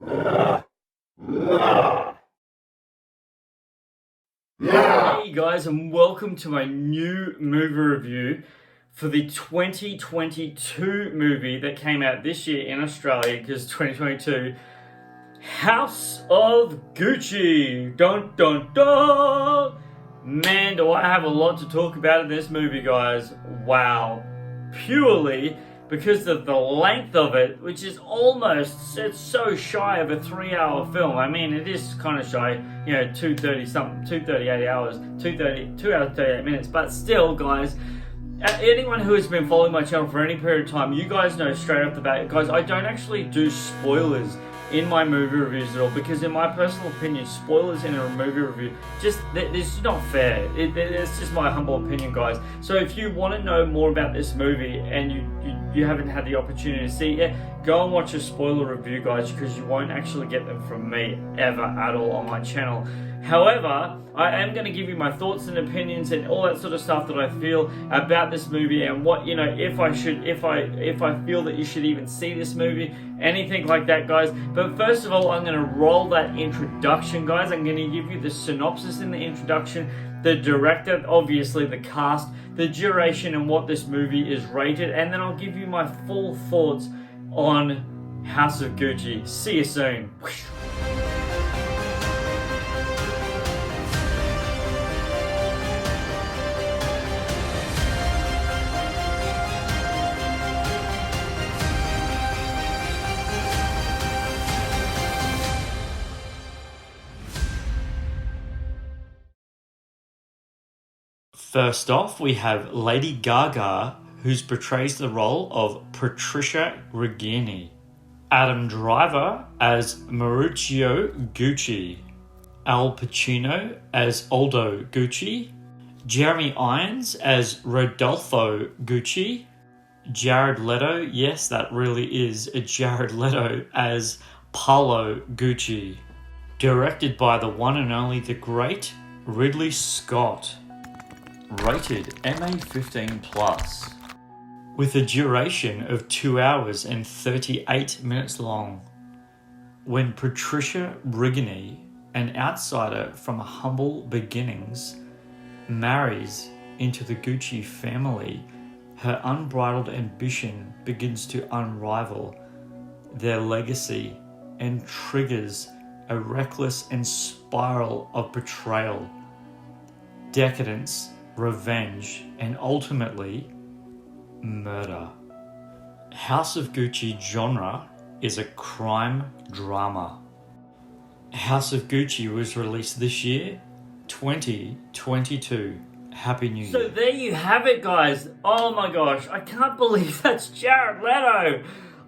Hey guys, and welcome to my new movie review for the 2022 movie that came out this year in Australia, because 2022, House of Gucci. Dun dun dun! Man, do I have a lot to talk about in this movie, guys. Wow. Purely because of the length of it, which is almost, it's so shy of a 3-hour film. I mean, it is kind of shy, 2:30 something, 2:38 hours, 2 hours 38 minutes, but still, guys, anyone who has been following my channel for any period of time, you guys know straight off the bat, guys, I don't actually do spoilers in my movie reviews at all, because in my personal opinion, spoilers in a movie review, this is not fair. It's just my humble opinion, guys. So if you want to know more about this movie and you haven't had the opportunity to see it, go and watch a spoiler review, guys, because you won't actually get them from me ever at all on my channel. However, I am going to give you my thoughts and opinions and all that sort of stuff that I feel about this movie, and what, if I feel that you should even see this movie, anything like that, guys. But first of all, I'm going to roll that introduction, guys. I'm going to give you the synopsis in the introduction, the director, obviously the cast, the duration, and what this movie is rated, and then I'll give you my full thoughts on House of Gucci. See you soon. First off, we have Lady Gaga, who portrays the role of Patricia Reggiani. Adam Driver as Mauricio Gucci. Al Pacino as Aldo Gucci. Jeremy Irons as Rodolfo Gucci. Jared Leto, yes, that really is a Jared Leto, as Paolo Gucci. Directed by the one and only, the great Ridley Scott. Rated MA15+, with a duration of 2 hours and 38 minutes long. When Patricia Reggiani, an outsider from humble beginnings, marries into the Gucci family, her unbridled ambition begins to unravel their legacy and triggers a reckless and spiral of betrayal, decadence, revenge, and ultimately murder. House of Gucci genre is a crime drama. House of Gucci was released this year, 2022. Happy New Year. So there you have it, guys. Oh my gosh, I can't believe that's Jared Leto.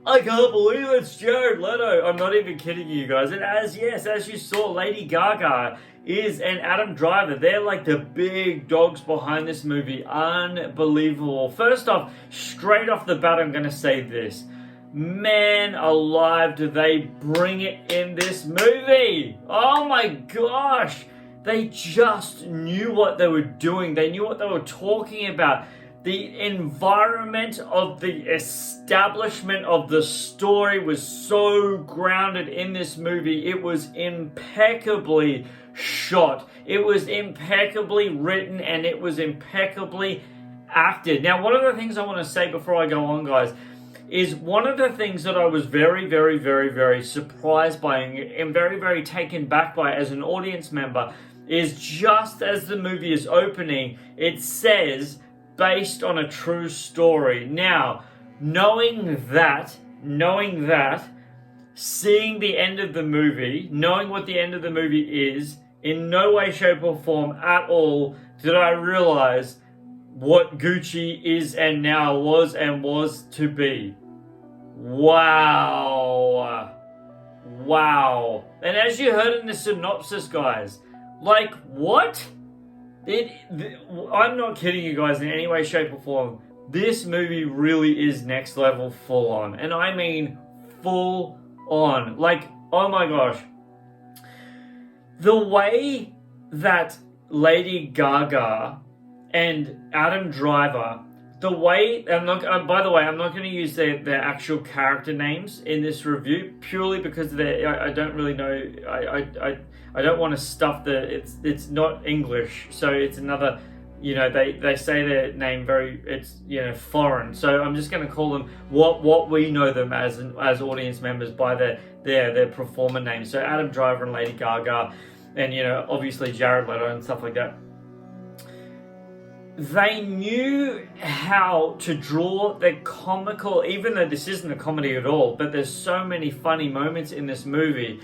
I can't believe it's Jared Leto. I'm not even kidding you guys. And as you saw, Lady Gaga and Adam Driver, they're like the big dogs behind this movie. Unbelievable. First off, straight off the bat, I'm going to say this. Man alive, do they bring it in this movie. Oh my gosh. They just knew what they were doing. They knew what they were talking about. The environment of the establishment of the story was so grounded in this movie. It was impeccably shot. It was impeccably written, and it was impeccably acted. Now, one of the things I want to say before I go on, guys, is one of the things that I was very, very, very, very surprised by and very, very taken back by as an audience member is, just as the movie is opening, it says, based on a true story. Now, knowing that, seeing the end of the movie, knowing what the end of the movie is, in no way, shape, or form at all did I realize what Gucci is and now was to be. Wow. And as you heard in the synopsis, guys, like, what? I'm not kidding you guys in any way, shape, or form. This movie really is next level full on. And I mean full on. Like, oh my gosh. The way that Lady Gaga and Adam Driver, the way I'm not. By the way, I'm not going to use their actual character names in this review purely because I don't really know. I don't want to stuff it's not English, so it's another. They say their name it's foreign. So I'm just going to call them what we know them as audience members by their performer names. So Adam Driver and Lady Gaga, and obviously Jared Leto and stuff like that. They knew how to draw the comical, even though this isn't a comedy at all, but there's so many funny moments in this movie.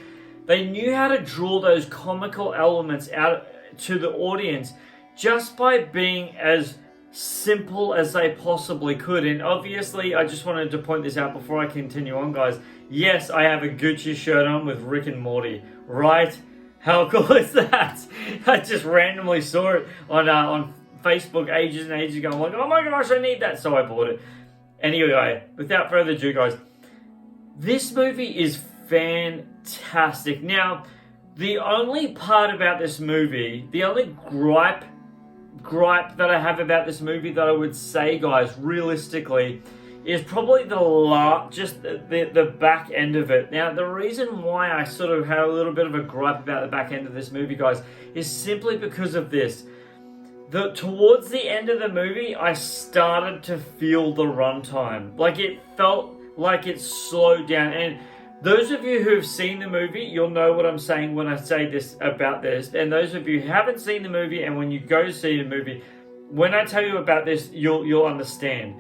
They knew how to draw those comical elements out to the audience just by being as simple as they possibly could. And obviously, I just wanted to point this out before I continue on, guys. Yes, I have a Gucci shirt on with Rick and Morty, right? How cool is that? I just randomly saw it on Facebook ages and ages ago. I'm like, oh my gosh, I need that. So I bought it. Anyway, without further ado, guys, this movie is fantastic. Now, the only part about this movie, the only gripe that I have about this movie that I would say, guys, realistically, is probably the back end of it. Now, the reason why I sort of had a little bit of a gripe about the back end of this movie, guys, is simply because of this. Towards the end of the movie, I started to feel the runtime. Like, it felt like it slowed down. And those of you who have seen the movie, you'll know what I'm saying when I say this about this. And those of you who haven't seen the movie, and when you go to see the movie, when I tell you about this, you'll understand.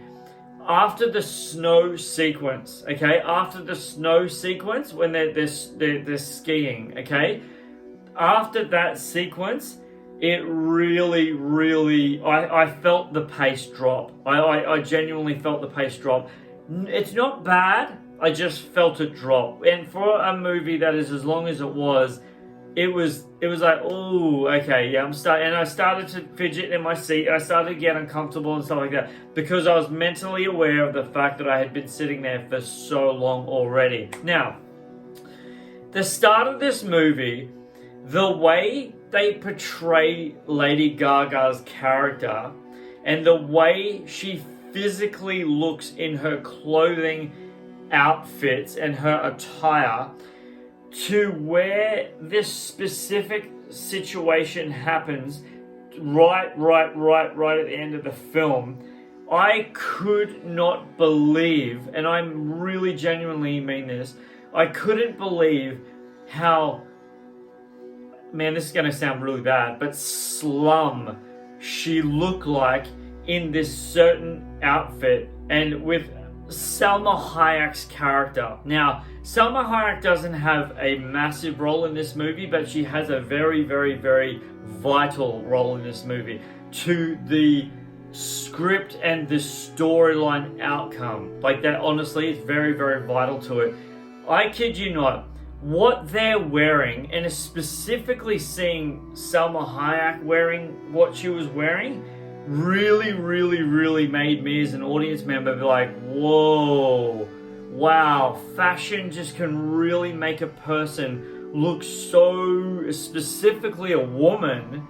After the snow sequence, okay? After the snow sequence, when they're skiing, okay? After that sequence, it really, really, I felt the pace drop. I genuinely felt the pace drop. It's not bad, I just felt it drop. And for a movie that is as long as it was like, oh, okay, yeah, and I started to fidget in my seat. I started to get uncomfortable and stuff like that because I was mentally aware of the fact that I had been sitting there for so long already. Now, the start of this movie, the way they portray Lady Gaga's character and the way she physically looks in her clothing, outfits, and her attire to where this specific situation happens right at the end of the film, I could not believe, and I really genuinely mean this, I couldn't believe how, man, this is going to sound really bad, but slum she looked like in this certain outfit and with Salma Hayek's character. Now, Salma Hayek doesn't have a massive role in this movie, but she has a very, very, very vital role in this movie to the script and the storyline outcome. Like, that honestly is very, very vital to it. I kid you not, what they're wearing, and specifically seeing Salma Hayek wearing what she was wearing, really, really, really made me as an audience member be like, whoa, wow, fashion just can really make a person look so, specifically a woman,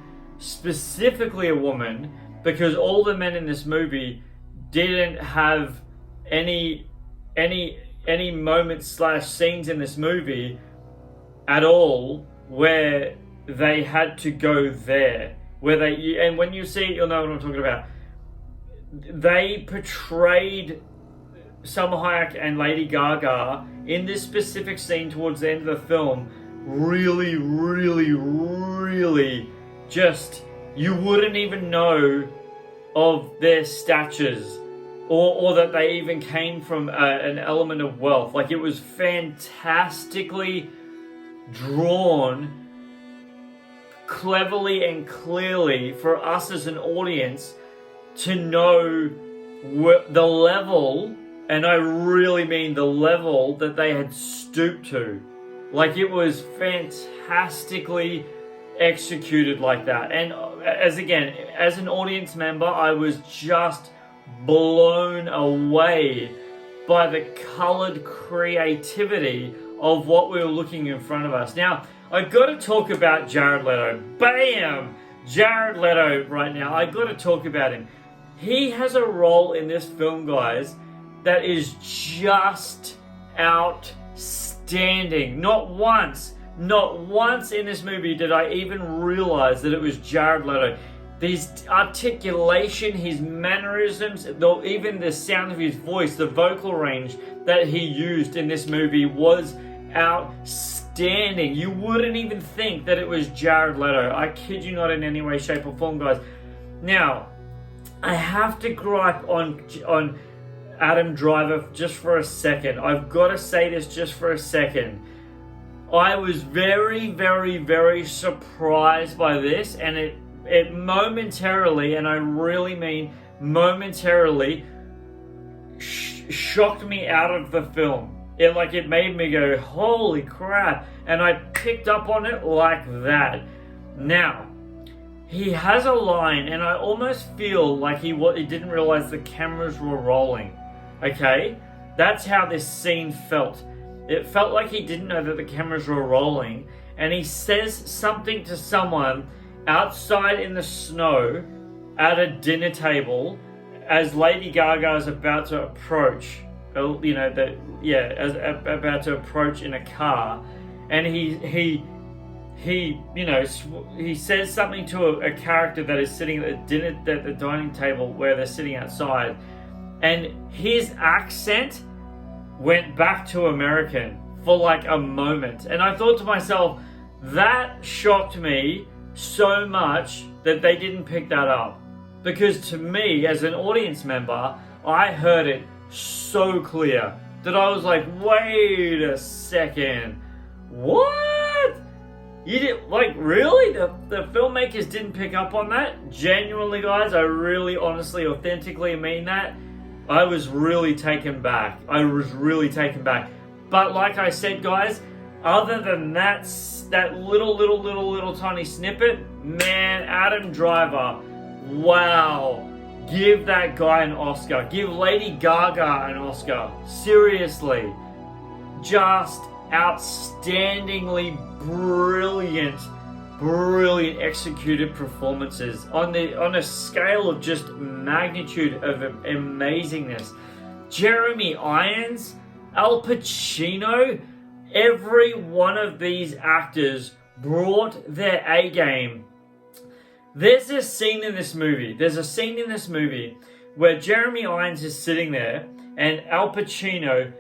because all the men in this movie didn't have any moments / scenes in this movie at all where they had to go there. And when you see it, you'll know what I'm talking about. They portrayed Salma Hayek and Lady Gaga in this specific scene towards the end of the film really, really, really just, you wouldn't even know of their statures or that they even came from an element of wealth. Like, it was fantastically drawn, cleverly and clearly for us as an audience to know the level, and I really mean the level that they had stooped to. Like, it was fantastically executed like that. And as an audience member, I was just blown away by the colored creativity of what we were looking in front of us. Now, I've got to talk about Jared Leto. Bam! Jared Leto right now. I've got to talk about him. He has a role in this film, guys, that is just outstanding. Not once in this movie did I even realize that it was Jared Leto. His articulation, his mannerisms, even the sound of his voice, the vocal range that he used in this movie was outstanding. You wouldn't even think that it was Jared Leto. I kid you not in any way, shape, or form, guys. Now, I have to gripe on Adam Driver just for a second. I've got to say this just for a second. I was very, very, very surprised by this, and it momentarily, and I really mean momentarily, shocked me out of the film. It made me go, holy crap, and I picked up on it like that. Now, he has a line, and I almost feel like he didn't realize the cameras were rolling. Okay? That's how this scene felt. It felt like he didn't know that the cameras were rolling, and he says something to someone outside in the snow at a dinner table as Lady Gaga is about to approach. About to approach in a car, and he says something to a character that is sitting at the dining table where they're sitting outside, and his accent went back to American for like a moment, and I thought to myself, that shocked me so much that they didn't pick that up, because to me as an audience member, I heard it so clear that I was like, wait a second, what? You did, like, really? The filmmakers didn't pick up on that? Genuinely, guys, I really, honestly, authentically mean that. I was really taken back. But like I said, guys, other than that little tiny snippet, man, Adam Driver, wow. Give that guy an Oscar. Give Lady Gaga an Oscar. Seriously. Just outstandingly brilliant executed performances on a scale of just magnitude of amazingness. Jeremy Irons, Al Pacino, every one of these actors brought their A game. There's a scene in this movie where Jeremy Irons is sitting there and Al Pacino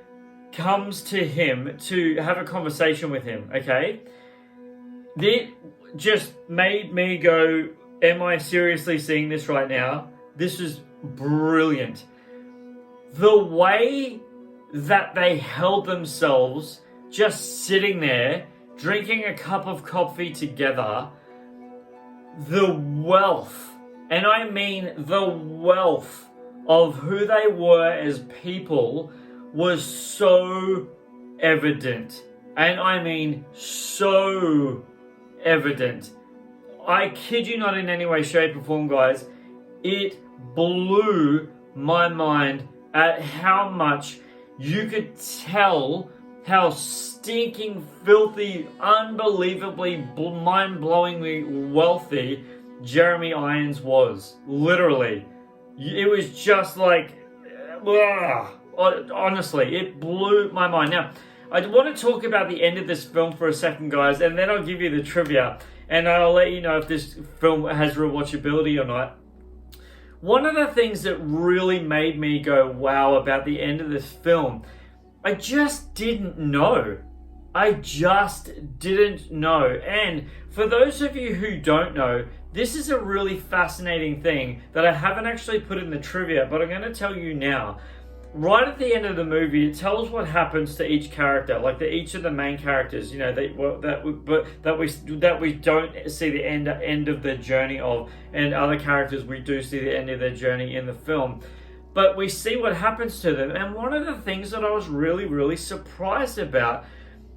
comes to him to have a conversation with him, okay? It just made me go, am I seriously seeing this right now? This is brilliant. The way that they held themselves just sitting there, drinking a cup of coffee together, the wealth, and I mean the wealth of who they were as people was so evident. And I mean so evident. I kid you not in any way, shape, or form, guys. It blew my mind at how much you could tell how stinking, filthy, unbelievably, mind-blowingly wealthy Jeremy Irons was. Literally. It was just like, honestly, it blew my mind. Now, I want to talk about the end of this film for a second, guys, and then I'll give you the trivia, and I'll let you know if this film has rewatchability or not. One of the things that really made me go wow about the end of this film, I just didn't know. And for those of you who don't know, this is a really fascinating thing that I haven't actually put in the trivia, but I'm going to tell you now. Right at the end of the movie, it tells what happens to each character, like each of the main characters. You know, that we don't see the end of their journey of, and other characters we do see the end of their journey in the film. But we see what happens to them, and one of the things that I was really, really surprised about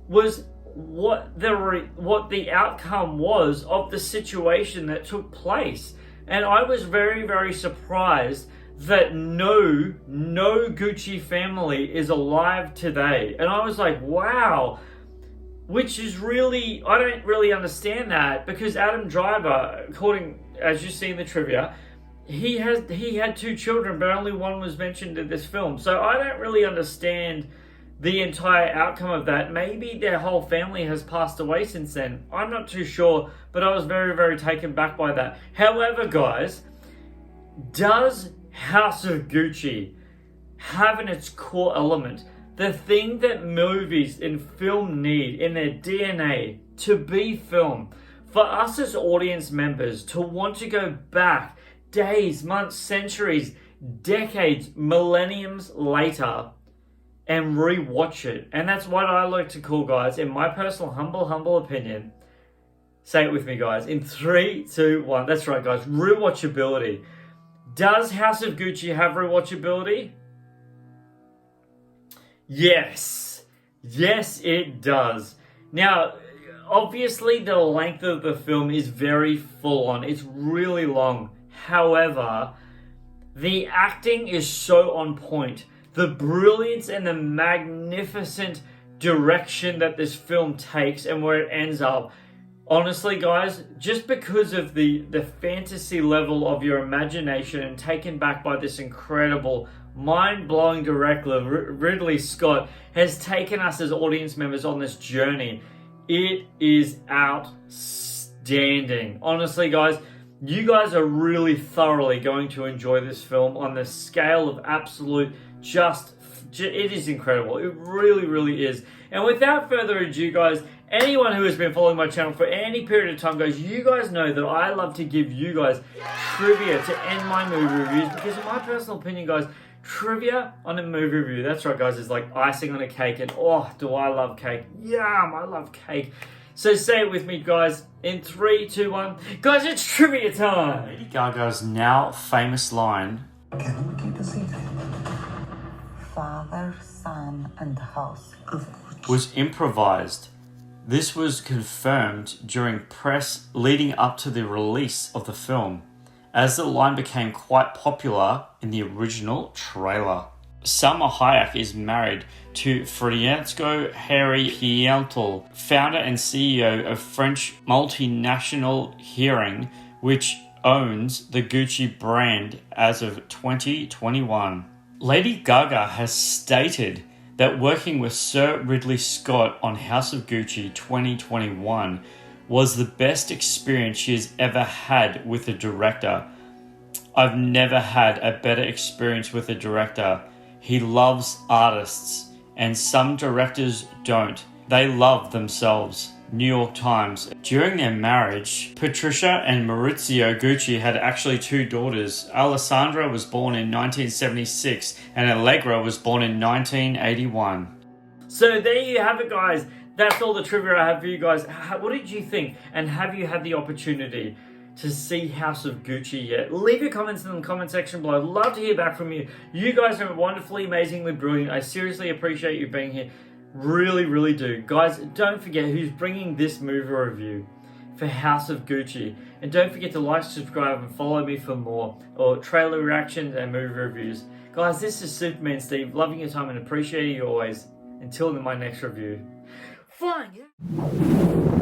was what the outcome was of the situation that took place. And I was very, very surprised that no Gucci family is alive today. And I was like, wow, which is really, I don't really understand that, because Adam Driver, according, as you see in the trivia, he had 2 children, but only one was mentioned in this film. So I don't really understand the entire outcome of that. Maybe their whole family has passed away since then. I'm not too sure, but I was very, very taken back by that. However, guys, does House of Gucci have in its core element the thing that movies and film need in their DNA to be film? For us as audience members to want to go back days, months, centuries, decades, millenniums later and re-watch it. And that's what I like to call, guys, in my personal humble opinion, say it with me, guys, in 3, 2, 1. That's right, guys, rewatchability. Does House of Gucci have rewatchability? Yes. Yes, it does. Now, obviously the length of the film is very full on. It's really long. However, the acting is so on point. The brilliance and the magnificent direction that this film takes and where it ends up. Honestly, guys, just because of the fantasy level of your imagination and taken back by this incredible, mind-blowing director, Ridley Scott, has taken us as audience members on this journey. It is outstanding. Honestly, guys, you guys are really thoroughly going to enjoy this film on the scale of absolute it is incredible. It really, really is. And without further ado, guys, anyone who has been following my channel for any period of time, guys, you guys know that I love to give you guys trivia to end my movie reviews, because in my personal opinion, guys, trivia on a movie review, that's right, guys, is like icing on a cake. And oh, do I love cake. Yum, I love cake. So say it with me, guys, in 3, 2, 1. Guys, it's trivia time. Lady Gaga's now famous line, "Can we keep a secret? Father, Son, and House of Gucci," was improvised. This was confirmed during press leading up to the release of the film, as the line became quite popular in the original trailer. Salma Hayek is married to Francesco Harry Pimentel, founder and CEO of French multinational Hearing, which owns the Gucci brand as of 2021. Lady Gaga has stated that working with Sir Ridley Scott on House of Gucci 2021 was the best experience she has ever had with a director. "I've never had a better experience with a director. He loves artists, and some directors don't. They love themselves." New York Times. During their marriage, Patricia and Maurizio Gucci had actually 2 daughters. Alessandra was born in 1976 and Allegra was born in 1981. So there you have it, guys. That's all the trivia I have for you guys. What did you think? And have you had the opportunity to see House of Gucci yet? Leave your comments in the comment section below. I'd love to hear back from you. You guys are wonderfully, amazingly brilliant. I seriously appreciate you being here. Really, really do. Guys, don't forget who's bringing this movie review for House of Gucci. And don't forget to like, subscribe, and follow me for more or trailer reactions and movie reviews. Guys, this is Superman Steve, loving your time and appreciating you always. Until my next review. Fine, yeah?